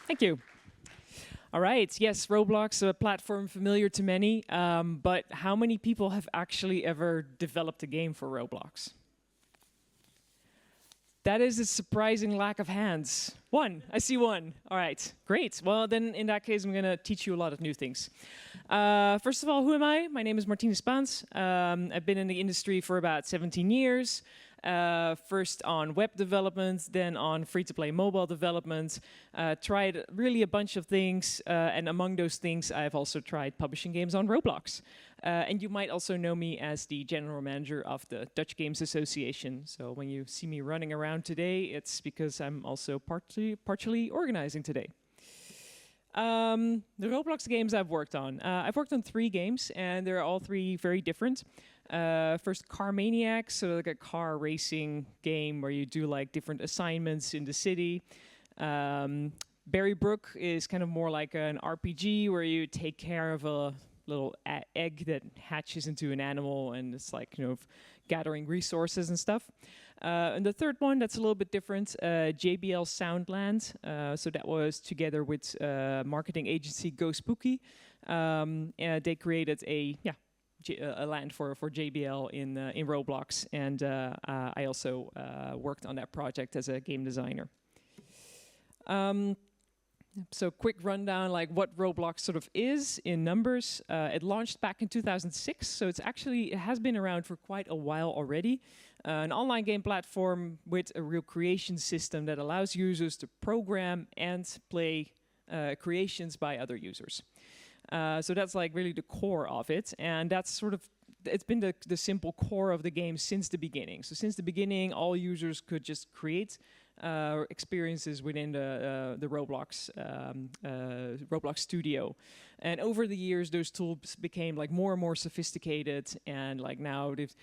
Thank you. All right. Yes, Roblox, a platform familiar to many, but how many people have actually ever developed a game for Roblox? That is a surprising lack of hands. One, I see one. All right, great. Well, then in that case, I'm going to teach you a lot of new things. First of all, who am I? My name is Martine Spaans. I've been in the industry for about 17 years. First on web development, then on free-to-play mobile development. Tried really a bunch of things, and among those things, I've also tried publishing games on Roblox. And you might also know me as the general manager of the Dutch Games Association. So when you see me running around today, it's because I'm also partially organizing today. The Roblox games I've worked on. I've worked on 3 games, and they're all 3 very different. First, Car Maniac, so like a car racing game where you do like different assignments in the city. Berrybrook is kind of more like an RPG where you take care of a little egg that hatches into an animal, and it's like, gathering resources and stuff. And the third one that's a little bit different, JBL Soundland. So that was together with marketing agency Go Spooky. They created a land for JBL in Roblox, and I also worked on that project as a game designer. So quick rundown, like what Roblox sort of is in numbers. It launched back in 2006, so it has been around for quite a while already. An online game platform with a real creation system that allows users to program and play creations by other users. So that's like really the core of it, and that's sort of, it's been the simple core of the game since the beginning. So since the beginning, all users could just create experiences within the Roblox Roblox studio, and over the years those tools became like more and more sophisticated, and like now they've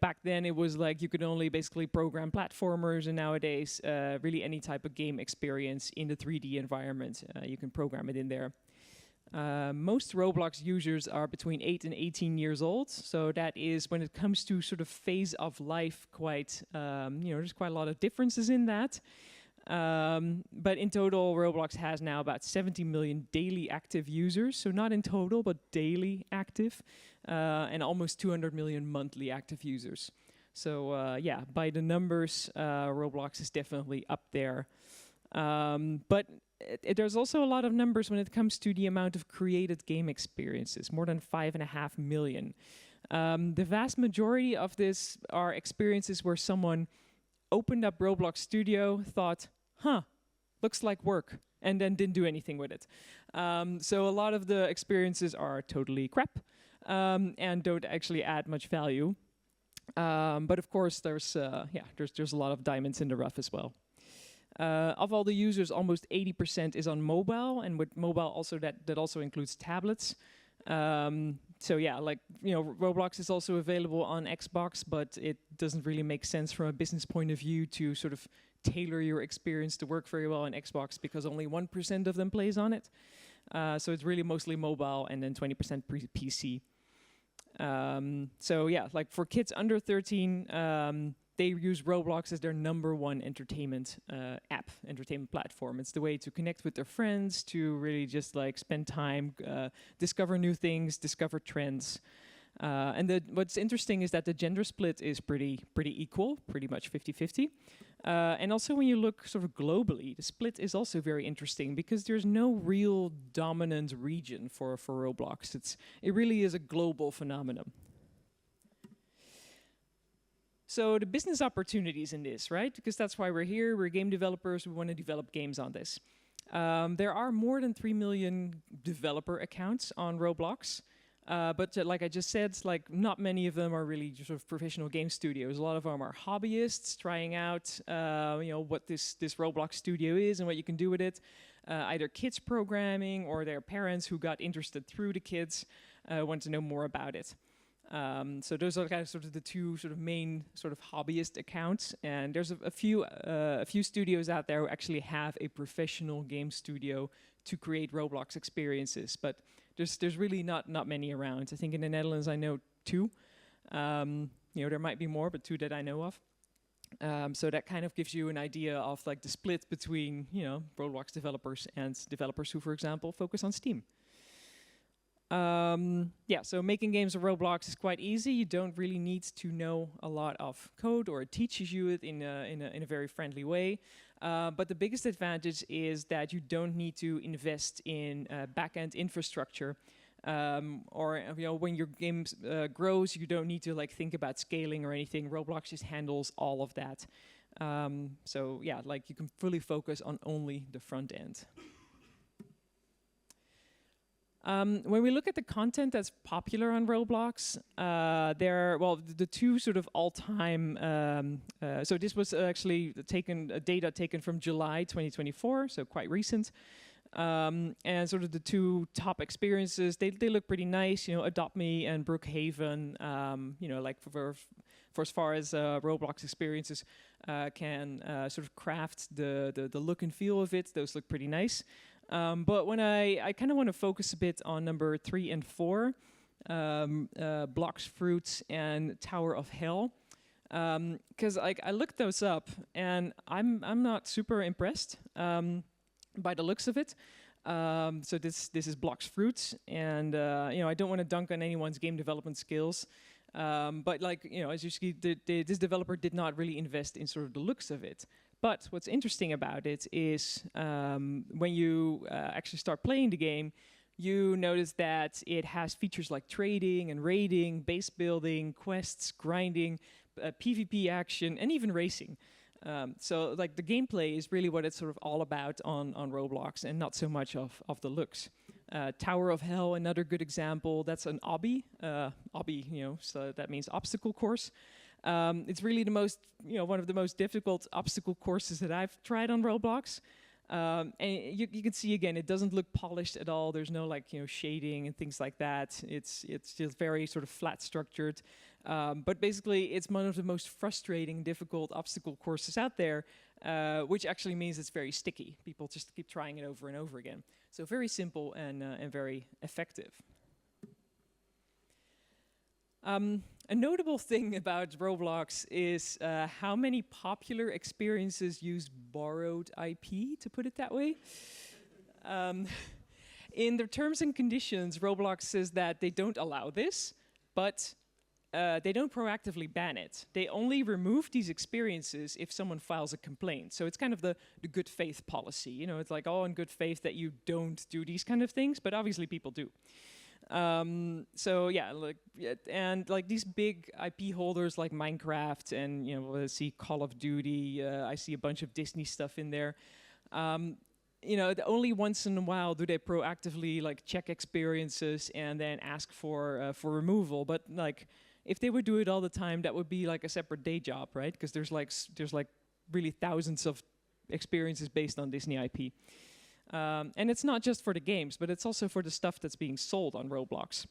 back then it was like you could only basically program platformers, and nowadays really any type of game experience in the 3D environment you can program it in there. Most Roblox users are between 8 and 18 years old, so that is, when it comes to sort of phase of life, quite, there's quite a lot of differences in that. But in total, Roblox has now about 70 million daily active users, so not in total, but daily active, and almost 200 million monthly active users. So yeah, by the numbers, Roblox is definitely up there. But there's also a lot of numbers when it comes to the amount of created game experiences, more than 5.5 million. The vast majority of this are experiences where someone opened up Roblox Studio, thought, looks like work, and then didn't do anything with it. So a lot of the experiences are totally crap and don't actually add much value. But of course, there's a lot of diamonds in the rough as well. Of all the users, almost 80% is on mobile, and with mobile also that also includes tablets. So yeah, like, Roblox is also available on Xbox, but it doesn't really make sense from a business point of view to sort of tailor your experience to work very well on Xbox, because only 1% of them plays on it. So it's really mostly mobile, and then 20% PC. So yeah, like for kids under 13, they use Roblox as their #1 entertainment entertainment platform. It's the way to connect with their friends, to really just like spend time, discover new things, discover trends. And what's interesting is that the gender split is pretty equal, pretty much 50-50. And also when you look sort of globally, the split is also very interesting, because there's no real dominant region for Roblox. It really is a global phenomenon. So the business opportunities in this, right? Because that's why we're here. We're game developers. We want to develop games on this. There are more than 3 million developer accounts on Roblox. But like I just said, like not many of them are really sort of professional game studios. A lot of them are hobbyists trying out, what this Roblox studio is and what you can do with it. Either kids programming, or their parents who got interested through the kids want to know more about it. So those are kind of sort of the two sort of main sort of hobbyist accounts, and there's a few studios out there who actually have a professional game studio to create Roblox experiences, but there's really not many around. I think in the Netherlands I know 2. There might be more, but 2 that I know of. So that kind of gives you an idea of like the split between, you know, Roblox developers and developers who, for example, focus on Steam. Yeah, so making games on Roblox is quite easy. You don't really need to know a lot of code, or it teaches you it in a very friendly way. But the biggest advantage is that you don't need to invest in back-end infrastructure. Or you know, when your game grows, you don't need to like think about scaling or anything. Roblox just handles all of that. So yeah, like you can fully focus on only the front end. When we look at the content that's popular on Roblox, the two sort of all-time. So this was actually data taken from July 2024, so quite recent. And sort of the two top experiences, they look pretty nice. You know, Adopt Me and Brookhaven. You know, like for as far as Roblox experiences can sort of craft the look and feel of it, those look pretty nice. But when I kind of want to focus a bit on number 3 and 4, Blocks, Fruits, and Tower of Hell, because like I looked those up and I'm not super impressed by the looks of it. So this is Blocks, Fruits, and you know, I don't want to dunk on anyone's game development skills. But like, you know, as you see, this developer did not really invest in sort of the looks of it. But what's interesting about it is when you actually start playing the game, you notice that it has features like trading and raiding, base building, quests, grinding, PvP action, and even racing. So like the gameplay is really what it's sort of all about on Roblox, and not so much of the looks. Tower of Hell, another good example. That's an obby, you know, so that means obstacle course. It's really the most, you know, one of the most difficult obstacle courses that I've tried on Roblox. And you can see again, it doesn't look polished at all. There's no like, you know, shading and things like that. It's just very sort of flat structured. But basically, it's one of the most frustrating, difficult obstacle courses out there, which actually means it's very sticky. People just keep trying it over and over again. So very simple and very effective. A notable thing about Roblox is how many popular experiences use borrowed IP, to put it that way. In their terms and conditions, Roblox says that they don't allow this, but they don't proactively ban it. They only remove these experiences if someone files a complaint. So it's kind of the good faith policy. You know, it's like, oh, in good faith that you don't do these kind of things, but obviously people do. So yeah, and like these big IP holders like Minecraft and, you know, I see Call of Duty, I see a bunch of Disney stuff in there. You know, only once in a while do they proactively like check experiences and then ask for removal. But like, if they would do it all the time, that would be like a separate day job, right? Because there's like really thousands of experiences based on Disney IP. And it's not just for the games, but it's also for the stuff that's being sold on Roblox.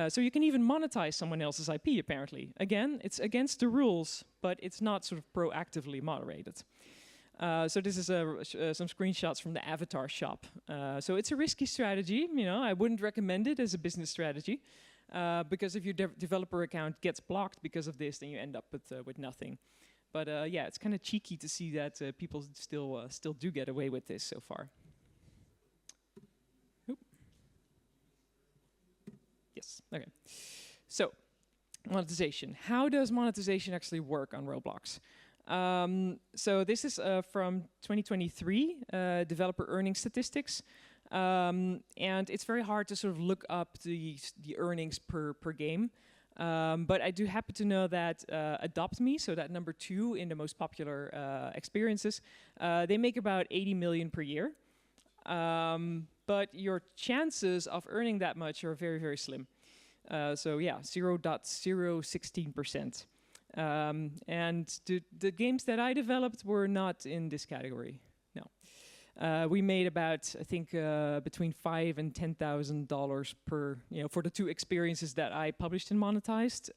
So you can even monetize someone else's IP, apparently. Again, it's against the rules, but it's not sort of proactively moderated. So this is some screenshots from the Avatar shop. So it's a risky strategy. You know, I wouldn't recommend it as a business strategy, because if your developer account gets blocked because of this, then you end up with nothing. But yeah, it's kind of cheeky to see that people still do get away with this so far. Yes, okay. So, monetization. How does monetization actually work on Roblox? So this is from 2023, developer earning statistics. And it's very hard to sort of look up the earnings per game. But I do happen to know that Adopt Me, so that number 2 in the most popular experiences, they make about 80 million per year. But your chances of earning that much are very, very slim. So yeah, 0.016%. And the games that I developed were not in this category, no. We made about, I think, between $5,000 and $10,000 per, for the 2 experiences that I published and monetized.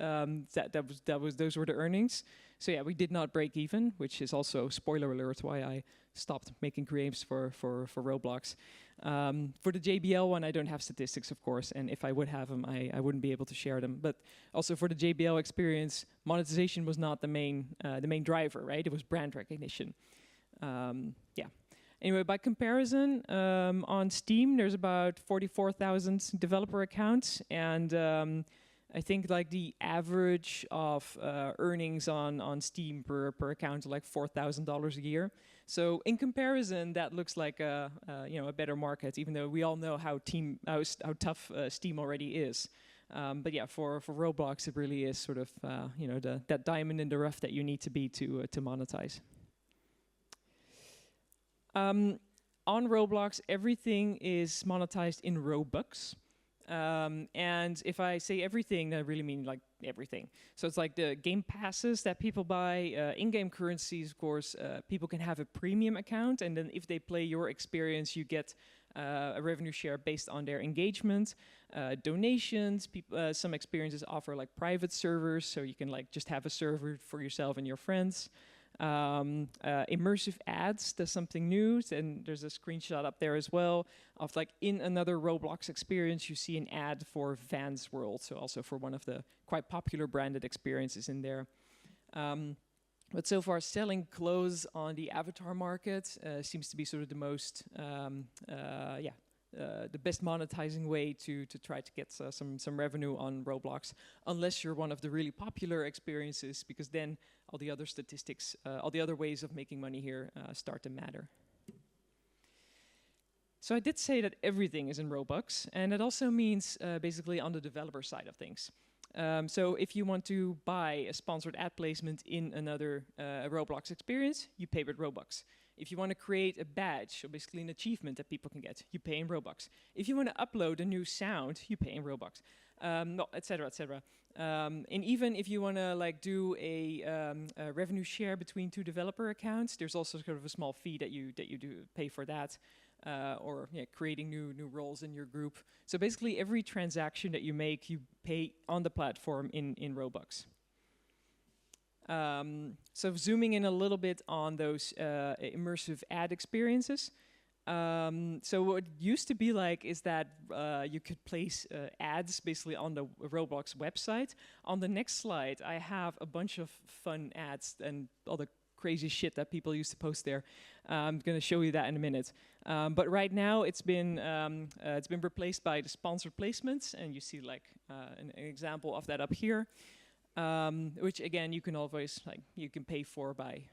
Those were the earnings. So yeah, we did not break even, which is also, spoiler alert, why I stopped making games for Roblox. For the JBL one, I don't have statistics, of course, and if I would have them, I wouldn't be able to share them. But also for the JBL experience, monetization was not the main driver, right? It was brand recognition. Yeah. Anyway, by comparison, on Steam, there's about 44,000 developer accounts, and I think like the average of earnings on Steam per account are like $4,000 a year. So in comparison, that looks like a better market, even though we all know how tough Steam already is. But yeah, for Roblox, it really is sort of that diamond in the rough that you need to be to monetize. On Roblox, everything is monetized in Robux. And if I say everything, I really mean like everything. So it's like the game passes that people buy, in-game currencies, of course. People can have a premium account, and then if they play your experience, you get a revenue share based on their engagement. Donations, some experiences offer like private servers, so you can like just have a server for yourself and your friends. Immersive ads, that's something new, and there's a screenshot up there as well of like in another Roblox experience you see an ad for Vans World, so also for one of the quite popular branded experiences in there. But so far, selling clothes on the avatar market seems to be sort of the most, the best monetizing way to try to get some revenue on Roblox, unless you're one of the really popular experiences, because then all the other statistics, all the other ways of making money here start to matter. So I did say that everything is in Robux, and it also means basically on the developer side of things. So if you want to buy a sponsored ad placement in another Roblox experience, you pay with Robux. If you want to create a badge, so basically an achievement that people can get, you pay in Robux. If you want to upload a new sound, you pay in Robux, et cetera, et cetera. And even if you want to like do a revenue share between 2 developer accounts, there's also sort of a small fee that you do pay for that, or creating new roles in your group. So basically, every transaction that you make, you pay on the platform in Robux. So zooming in a little bit on those immersive ad experiences. So what it used to be like is that you could place ads basically on the Roblox website. On the next slide, I have a bunch of fun ads and all the crazy shit that people used to post there. I'm going to show you that in a minute. But right now, it's been replaced by the sponsored placements, and you see like an example of that up here. Which again, you can always you can pay for by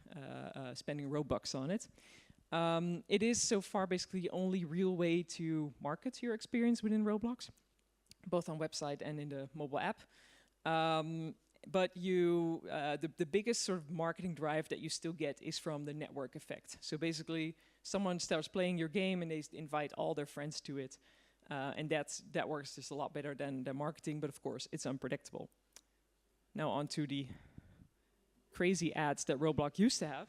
spending Robux on it. It is so far basically the only real way to market your experience within Roblox, both on website and in the mobile app. But the biggest sort of marketing drive that you still get is from the network effect. So basically, someone starts playing your game and they invite all their friends to it, and that works just a lot better than the marketing. But of course, it's unpredictable. Now on to the crazy ads that Roblox used to have.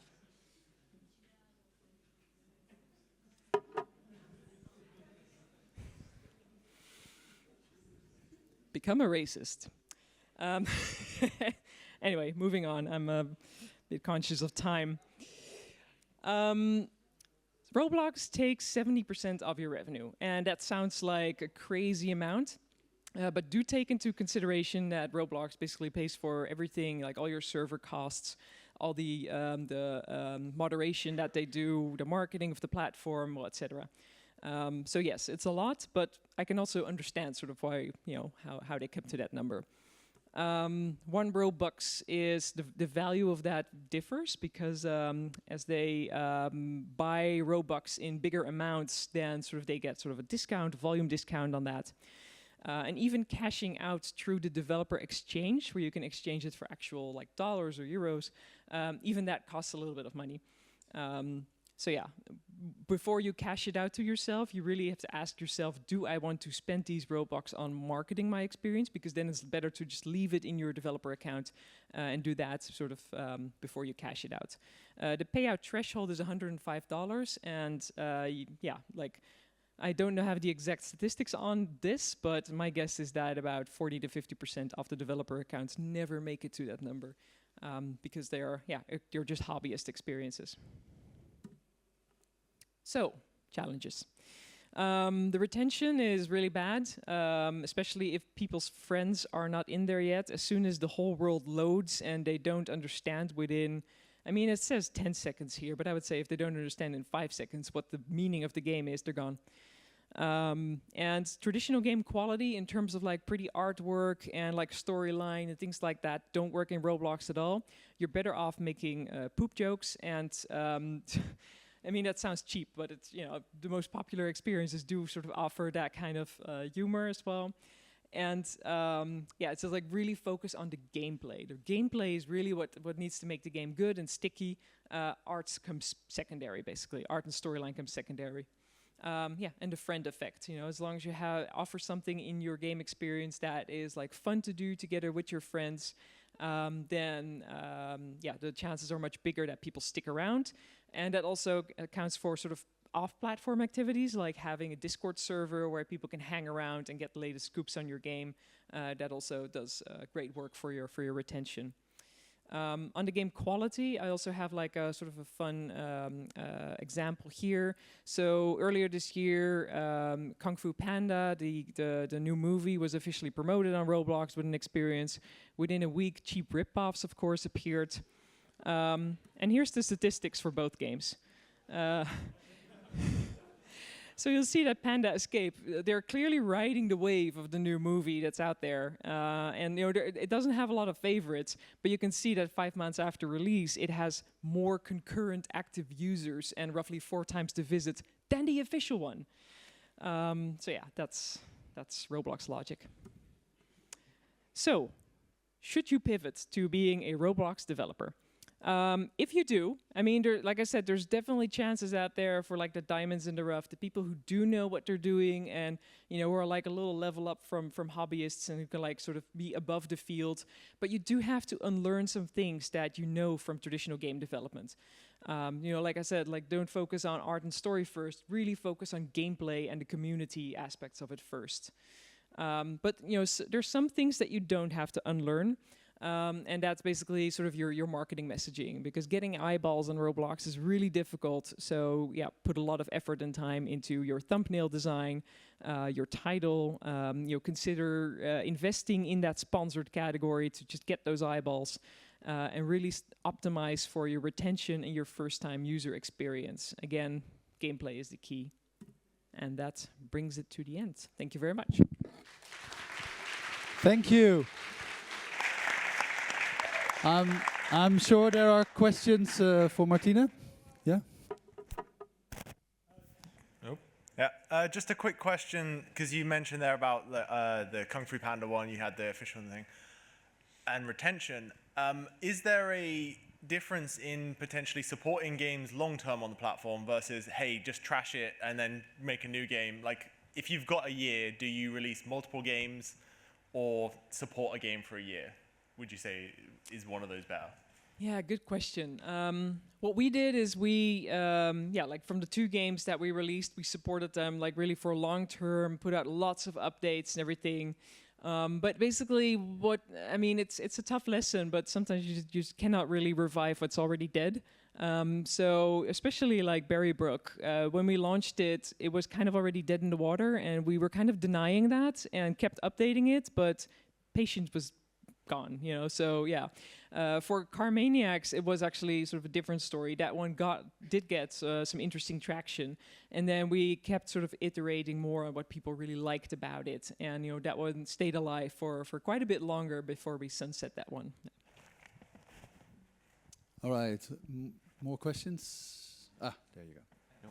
Become a racist. Anyway, moving on. I'm a bit conscious of time. Roblox takes 70% of your revenue, and that sounds like a crazy amount. But do take into consideration that Roblox basically pays for everything, like all your server costs, all the moderation that they do, the marketing of the platform, well, etc. So yes, it's a lot, but I can also understand sort of why, how they come to that number. 1 Robux is the value of that differs because as they buy Robux in bigger amounts, then sort of they get sort of a discount, volume discount on that. And even cashing out through the developer exchange, where you can exchange it for actual like dollars or euros, even that costs a little bit of money. So yeah, before you cash it out to yourself, you really have to ask yourself, do I want to spend these Robux on marketing my experience? Because then it's better to just leave it in your developer account and do that sort of before you cash it out. The payout threshold is $105, and yeah, like, I don't have the exact statistics on this, but my guess is that about 40 to 50% of the developer accounts never make it to that number because they're just hobbyist experiences. So, challenges. The retention is really bad, especially if people's friends are not in there yet. As soon as the whole world loads and they don't understand within, I mean, it says 10 seconds here, but I would say if they don't understand in 5 seconds what the meaning of the game is, they're gone. And traditional game quality in terms of like pretty artwork and like storyline and things like that don't work in Roblox at all. You're better off making poop jokes and I mean, that sounds cheap, but it's, you know, the most popular experiences do sort of offer that kind of humor as well. And yeah, it's just like really focus on the gameplay. The gameplay is really what needs to make the game good and sticky. Art comes secondary, basically. Art and storyline comes secondary. Yeah, and the friend effect. You know, as long as you offer something in your game experience that is like fun to do together with your friends, then yeah, the chances are much bigger that people stick around. And that also accounts for sort of off-platform activities, like having a Discord server where people can hang around and get the latest scoops on your game. That also does great work for your retention. On the game quality, I also have like a sort of a fun example here. So earlier this year, Kung Fu Panda, the new movie, was officially promoted on Roblox with an experience. Within a week, cheap rip-offs, of course, appeared. And here's the statistics for both games. So you'll see that Panda Escape, they're clearly riding the wave of the new movie that's out there. And you know, it doesn't have a lot of favorites, but you can see that 5 months after release, it has more concurrent active users and roughly 4 times the visits than the official one. So yeah, that's Roblox logic. So, should you pivot to being a Roblox developer? If you do, I mean, like I said, there's definitely chances out there for like the diamonds in the rough, the people who do know what they're doing and, you know, who are like a little level up from hobbyists and who can like sort of be above the field. But you do have to unlearn some things that you know from traditional game development. You know, like I said, like don't focus on art and story first, really focus on gameplay and the community aspects of it first. But, you know, there's some things that you don't have to unlearn. And that's basically sort of your marketing messaging, because getting eyeballs on Roblox is really difficult. So yeah, put a lot of effort and time into your thumbnail design, your title. You know, consider investing in that sponsored category to just get those eyeballs, and really optimize for your retention and your first-time user experience. Again, gameplay is the key. And that brings it to the end. Thank you very much. Thank you. I'm sure there are questions for Martine. Yeah? Nope. Yeah, just a quick question, because you mentioned there about the Kung Fu Panda one, you had the official thing, and retention. Is there a difference in potentially supporting games long-term on the platform versus, hey, just trash it and then make a new game? Like, if you've got a year, do you release multiple games or support a game for a year? Would you say is one of those better? Yeah, good question. What we did is we, yeah, like from the 2 games that we released, we supported them like really for long term, put out lots of updates and everything. But basically, I mean, it's a tough lesson, but sometimes you just cannot really revive what's already dead. So especially like Berrybrook, when we launched it, it was kind of already dead in the water, and we were kind of denying that and kept updating it, but patience was gone, you know. So yeah, for Car Maniacs, it was actually sort of a different story. That one did get some interesting traction, and then we kept sort of iterating more on what people really liked about it, and you know, that one stayed alive for quite a bit longer before we sunset that one. All right. More questions? There you go.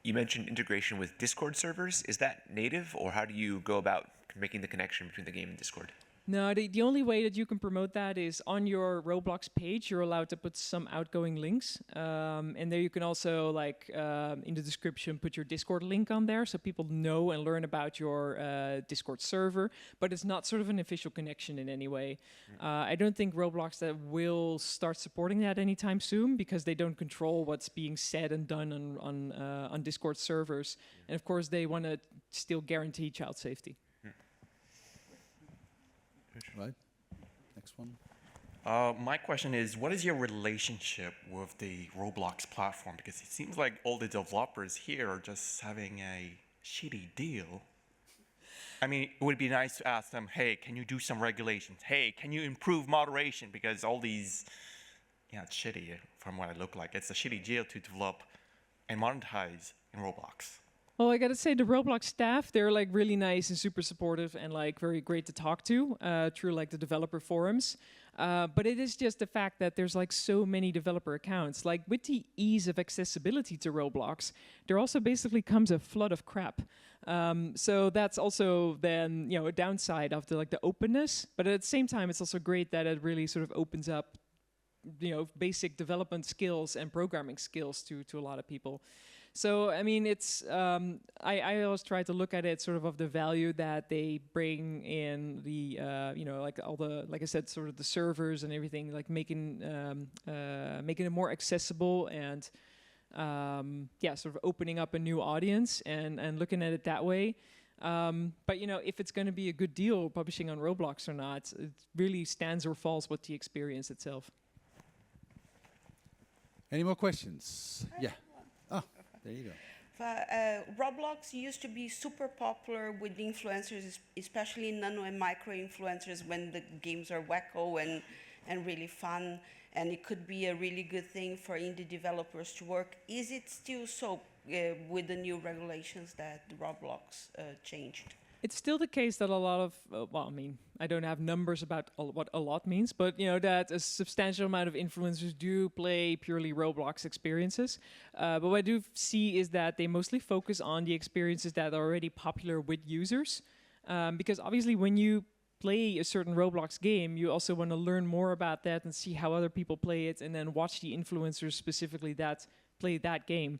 You mentioned integration with Discord servers. Is that native, or how do you go about making the connection between the game and Discord? No, the only way that you can promote that is on your Roblox page. You're allowed to put some outgoing links, and there you can also, like, in the description, put your Discord link on there, so people know and learn about your Discord server. But it's not sort of an official connection in any way. I don't think Roblox that will start supporting that anytime soon, because they don't control what's being said and done on Discord servers, and of course they want to still guarantee child safety. Right. Next one. My question is, what is your relationship with the Roblox platform? Because it seems like all the developers here are just having a shitty deal. I mean, it would be nice to ask them, hey, can you do some regulations? Hey, can you improve moderation? Because all these, yeah, it's shitty from what I look like. It's a shitty deal to develop and monetize in Roblox. Well, I gotta say, the Roblox staff, they're like really nice and super supportive and like very great to talk to through like the developer forums. But it is just the fact that there's like so many developer accounts. Like with the ease of accessibility to Roblox, there also basically comes a flood of crap. So that's also then, you know, a downside of the like the openness. But at the same time, it's also great that it really sort of opens up, you know, basic development skills and programming skills to a lot of people. So, I mean, it's, I always try to look at it sort of the value that they bring in the, you know, like all the, like I said, sort of the servers and everything, like making it more accessible and, yeah, sort of opening up a new audience and looking at it that way. But, you know, if it's going to be a good deal publishing on Roblox or not, it really stands or falls with the experience itself. Any more questions? Yeah. Oh, there you go. Roblox used to be super popular with influencers, especially nano and micro influencers, when the games are wacko and really fun, and it could be a really good thing for indie developers to work. Is it still so with the new regulations that Roblox changed? It's still the case that a lot of, well, I mean, I don't have numbers about what a lot means, but you know that a substantial amount of influencers do play purely Roblox experiences. But what I do see is that they mostly focus on the experiences that are already popular with users. Because obviously when you play a certain Roblox game, you also want to learn more about that and see how other people play it, and then watch the influencers specifically that play that game.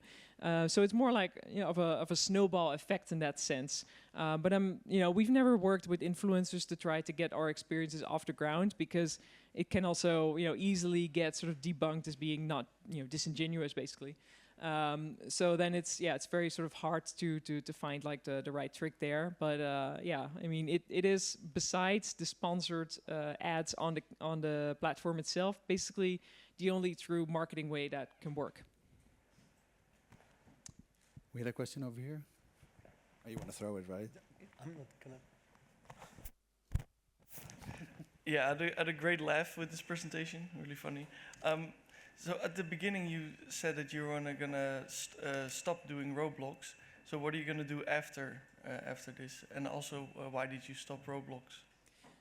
So it's more like, you know, of a snowball effect in that sense. But you know, we've never worked with influencers to try to get our experiences off the ground, because it can also, you know, easily get sort of debunked as being not, you know, disingenuous basically. So then it's, yeah, it's very sort of hard to find like the right trick there. But yeah, I mean, it is, besides the sponsored ads on the platform itself, basically the only true marketing way that can work. We had a question over here. Oh, you want to throw it, right? I'm not gonna. Yeah, I had a great laugh with this presentation. Really funny. So at the beginning, you said that you were gonna stop doing Roblox. So what are you gonna do after this? And also, why did you stop Roblox?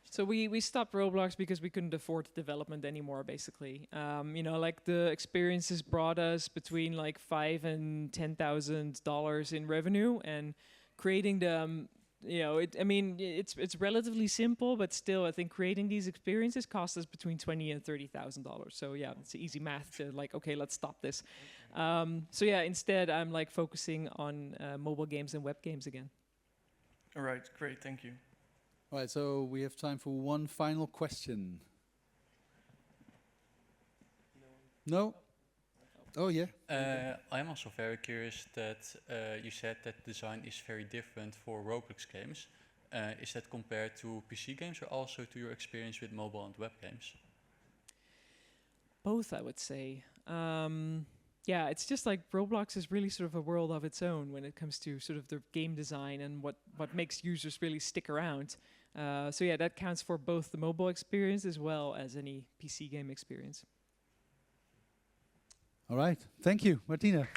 So we stopped Roblox because we couldn't afford development anymore, basically. You know, like the experiences brought us between like $5,000 and $10,000 in revenue, and creating them, you know, I mean, it's relatively simple, but still, I think creating these experiences cost us between $20,000 and $30,000. So yeah, it's easy math to like, okay, let's stop this. So yeah, instead, I'm like focusing on mobile games and web games again. All right, great, thank you. All right, so we have time for one final question. No? Oh, yeah. I'm also very curious that you said that design is very different for Roblox games. Is that compared to PC games or also to your experience with mobile and web games? Both, I would say. Yeah, it's just like Roblox is really sort of a world of its own when it comes to sort of the game design and what makes users really stick around. So yeah, that counts for both the mobile experience as well as any PC game experience. All right. Thank you, Martine.